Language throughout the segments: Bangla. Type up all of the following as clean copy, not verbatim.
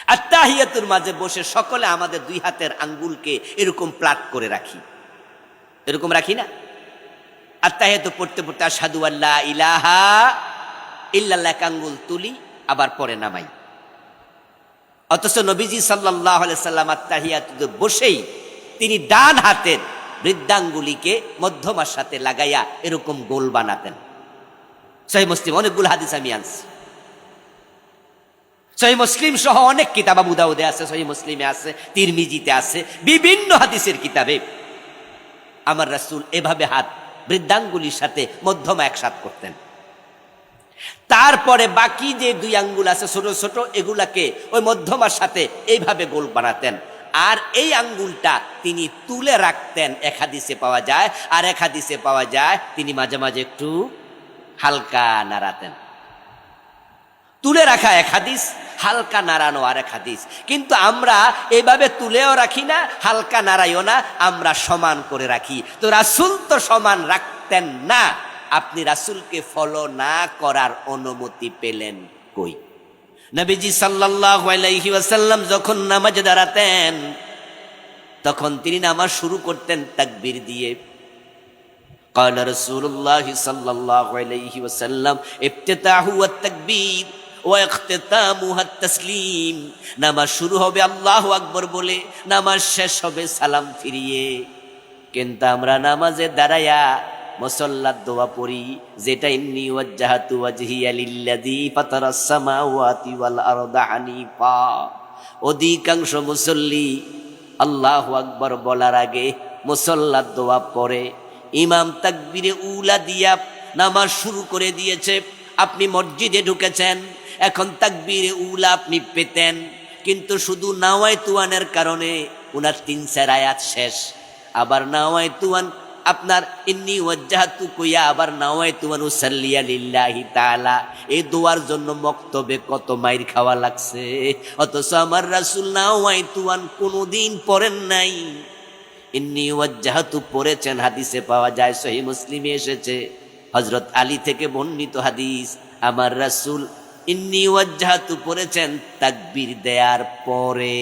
আত্তাহিয়াতুর মাঝে বসে সকলে আমাদের দুই হাতের আঙ্গুলকে এরকম প্লাট করে রাখি, এরকম রাখি না? আত্তাহিয়াতু পড়তে পড়তে আশহাদু আল্লা ইলাহা ইল্লাল্লাহ আঙ্গুল তুলি, আবার পরে নামাই। অথচ নবীজি সাল্লাল্লাহু আলাইহি সাল্লাম আত্তাহিয়াতুতে বসেই তিনি ডান হাতের বৃদ্ধাঙ্গুলিকে মধ্যমার সাথে লাগাইয়া এরকম গোল বানাতেন। সহিহ মুসলিম অনেকগুলো হাদিস আমি আনছি, সহিহ মুসলিম সহ অনেক কিতাব, আবু দাউদে আছে, সহিহ মুসলিমে আছে, তিরমিজিতে আছে, বিভিন্ন হাদিসের কিতাবে আমার রাসূল এভাবে হাত বৃদ্ধাঙ্গুলির সাথে মধ্যমা একসাথ করতেন। তারপরে বাকি যে দুই আঙ্গুল আছে ছোট ছোট, এগুলাকে ওই মধ্যমার সাথে এইভাবে গোল বানাতেন। আর এই আঙ্গুলটা তিনি তুলে রাখতেন, এক হাদিসে পাওয়া যায়। আর এক হাদিসে পাওয়া যায় তিনি মাঝে মাঝে একটু হালকা নাড়াতেন। তুলে রাখা এক হাদিস, হালকা নাড়ানো আর এক হাদিস। কিন্তু আমরা এইভাবে তুলেও রাখি না, হালকা নাড়াইও না, আমরা সমান করে রাখি। তো রাসূল তো সমান রাখতেন না, আপনি রাসূলকে ফলো না করার অনুমতি পেলেন কই? নবীজি সাল্লাল্লাহু আলাইহি ওয়াসাল্লাম যখন নামাজে দাঁড়াতেন তখন তিনি নামাজ শুরু করতেন তাকবীর দিয়ে। قال رسول الله صلى الله عليه وسلم افتتاحه التكبير واختتامه التسليم। নামাজ শুরু হবে আল্লাহু আকবার বলে, নামাজ শেষ হবে সালাম ফিরিয়ে। কিন্তু আমরা নামাজে দাঁড়ায়া মুসাল্লাত দোয়া পড়ি, যেটা ইন্নী ওয়াজ্জাহাতু ওয়াজহিয়া লিল্লাযী ফাতারাস সামাওয়াতি ওয়াল আরদা হানিফা। অধিকাংশ মুসল্লি আল্লাহু আকবার বলার আগে মুসাল্লাত দোয়া পড়ে, ইমাম তাকবীরে উলা দিয়া নামাজ শুরু করে দিয়েছে। আপনি মসজিদে ঢুকেছেন, এখন তাকবীরে উলা আপনি পেতেন, কিন্তু শুধু নাওয়াইতুয়ানের কারণে উনার ৩-৪ আয়াত শেষ। আবার নাওয়াইতুয়ান আপনার ইন্নী ওয়াজ্জাহাতু কইয়া আবার নাওয়াইতুয়ান উসাল্লিয়া লিল্লাহি তাআলা, এই দোয়ার জন্য মক্তবে কত মাইর খাওয়া লাগছে। অথচ আমার রাসূল নাওয়াইতুয়ান কোনোদিন পড়েন নাই, ইন্নী ওয়াজ্জাহাতু পড়েছেন। হাদিসে পাওয়া যায়, সহিহ মুসলিমে এসেছে, হযরত আলী থেকে বর্ণিত হাদিস, আমার রাসূল ইন্নী ওয়াজ্জাহাতু পড়েছেন তাকবীর দেওয়ার পরে।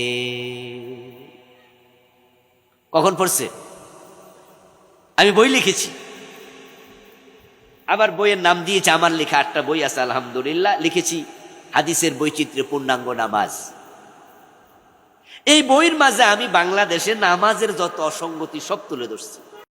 কখন পড়ছে? আমি বই লিখেছি, আবার বইয়ের নাম দিয়েছে, আমার লেখা 8টা বই আছে আলহামদুলিল্লাহ, লিখেছি হাদিসের বৈচিত্র্য পূর্ণাঙ্গ নামাজ। এই বইয়ের মাঝে আমি বাংলাদেশে নামাজের যত অসঙ্গতি সব তুলে ধরছি।